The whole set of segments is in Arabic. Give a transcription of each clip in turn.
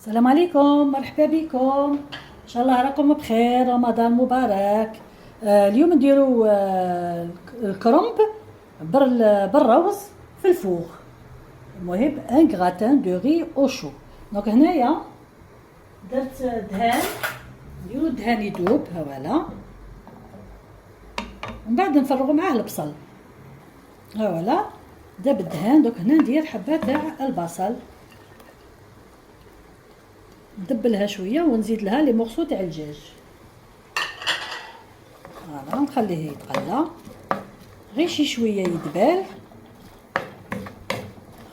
السلام عليكم، مرحبا بكم. ان شاء الله راكم بخير، رمضان مبارك. اليوم نديرو الكرنب بالروز في الفوغ. المهم ان غراتان دو ري او شو. دونك هنايا درت دهان، نديرو الدهان يذوب هاولا، ومن بعد نفرغو معاه البصل هاولا. داب الدهان، دوك هنا ندير حبه تاع البصل، ندبلها شويه ونزيد لها لي مورسو تاع الدجاج. فوالا نخليه يتقلى غير شي شويه يدبال،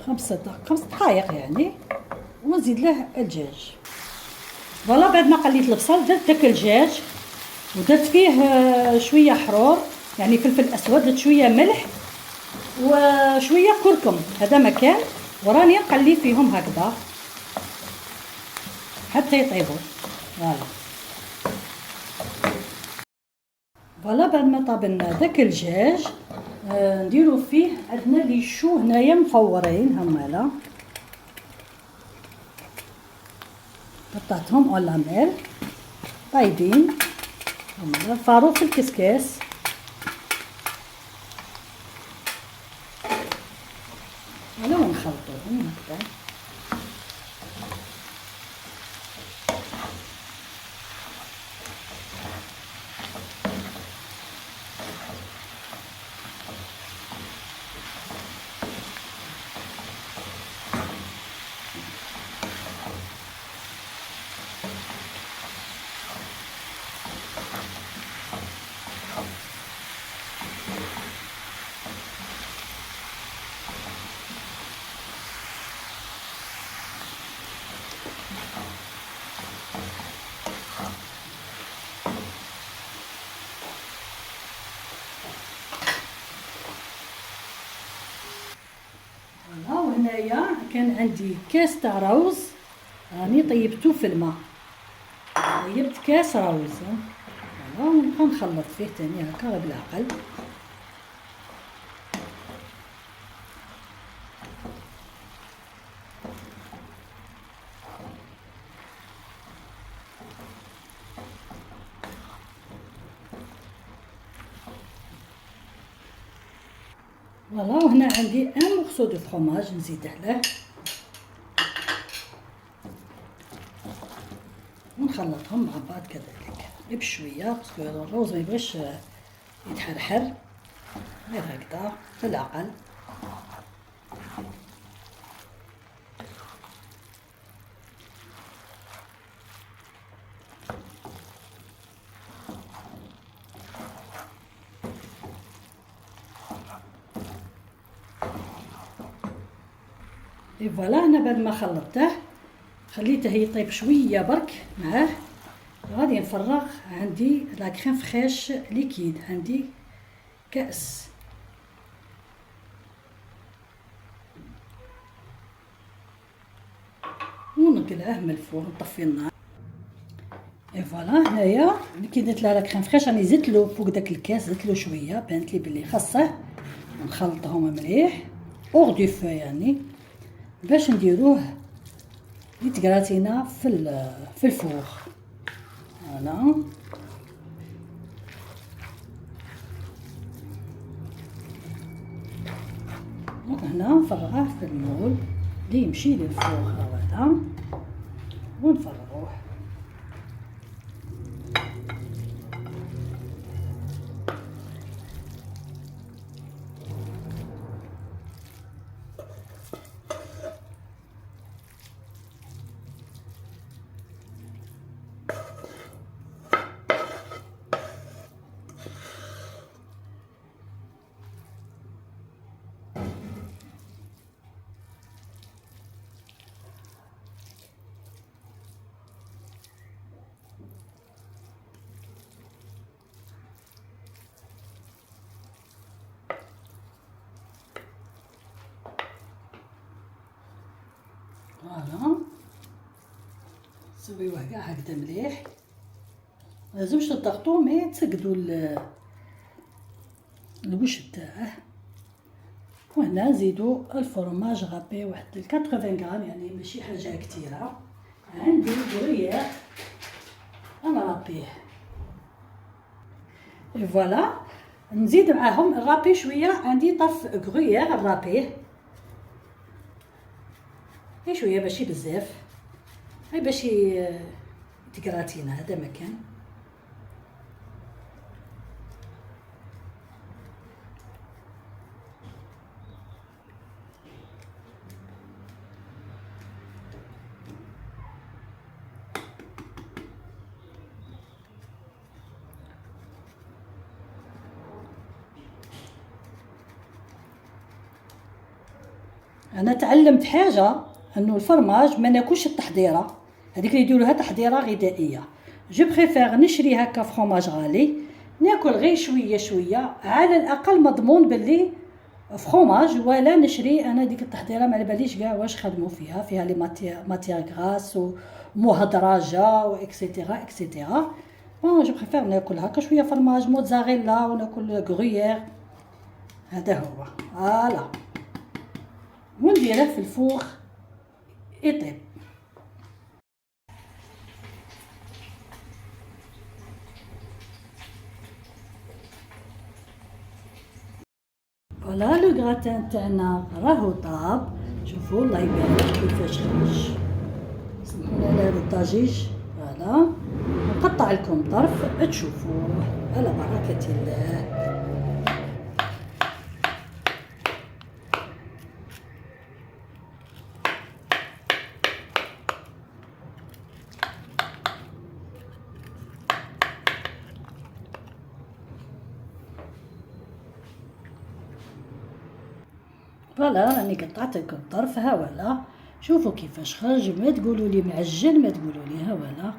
خمس دقائق يعني، ونزيد له الدجاج. فوالا بعد ما قليت البصل درت داك الدجاج ودرت فيه شويه حرور يعني فلفل اسود، درت شويه ملح وشويه كركم، هذا مكان، وراني نقلي فيهم هكذا حتى يطيبوا. فوالا بعد ما طابلنا داك الدجاج نديرو فيه، عندنا لي شو هنايا مفورين همالا، قطعتهم اون لاميل طايبين همالا، فارو في الكسكاس. فوالا ونخلطوهم هكذا. وهنايا كان عندي كاس تاع روز، راني طيبتو في الماء، طيبت كاس روز. فوالا ونبقى نخلط فيه تاني هكا بالعقل. فوالا وهنا عندي ان مورسو دو فرomاج نزيده له ونخلطهم مع بعض كذلك بشويه، باسكو الروز ما يبغيش يتحرحر، غير هكذا بالعقل. اي فوالا هنا بعد ما خلطته خليته يطيب شويه برك معاه، غادي نفرغ عندي لا كريم فريش ليكيد، عندي كأس. ونقلعه من الفرن نطفي النار. اي فوالا هنايا ملي كي درت لها لا كريم فريش راني زدت له فوق داك الكاس، زدت له شويه، بانت لي بلي خاصه نخلطهم مليح اور دو فو يعني، باش نديروه يتكراتينا في الفوغ. فوالا دونك هنا نفرغوه في المول اللي يمشي للفوغ هذا ونفرغوه. فوالا نسويوه كاع هكذا مليح، ملازمش تضغطوه مي تسقدو الوش تاعه. وهنا نزيدو الفرماج غابي واحد 80 غرام، يعني ماشي حاجه كتيره، عندي غريير نرابيه. فوالا نزيد معاهم نرابي شويه. عندي طرف غريير نرابيه غير شويه ماشي بزاف، غير باش تكراتينا. هذا مكان. انا تعلمت حاجه، انه الفرماج ما ناكلش التحضيره هذيك اللي يديروها تحضيره غذائيه. جو بريفير نشري هكا فرماج غالي، ناكل غير شويه شويه، على الاقل مضمون باللي فرماج. ولا نشري انا ديك التحضيره ما على باليش كاع واش خدموا فيها لي ماتيير غراس ومهدرجه واكسيتيرا اكسيتيرا. بون جو بريفير ناكل هكا شويه فرماج موتزاريلا وناكل غرويير. هذا هو. فوالا ونديره في الفوغ يطيب. فوالا لو غراتان تاعنا راهو طاب. شوفوا الله يبارك كيفاش خرج. سمحوا لي على هذا الضجيج. فوالا نقطع لكم طرف تشوفوه على بركه الله. فوالا راني قطعت لكم طرف. ها ولا شوفوا كيفاش خرج. ما تقولوا لي معجن، ما تقولوا لي. ها ولا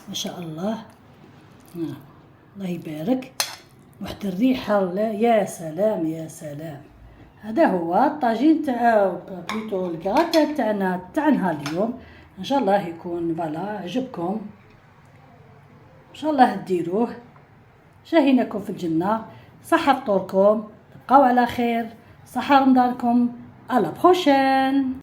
ما شاء الله. الله يبارك. واحد الريحه. يا سلام يا سلام. هذا هو الطاجين تاع بلوتو الكراتان تاعنا تاع نهار اليوم. ان شاء الله يكون فوالا عجبكم. ان شاء الله ديروه. شاهيناكم في الجنه. صحة فطوركم. تبقاو على خير. صحة رمضانكم. à la prochaine.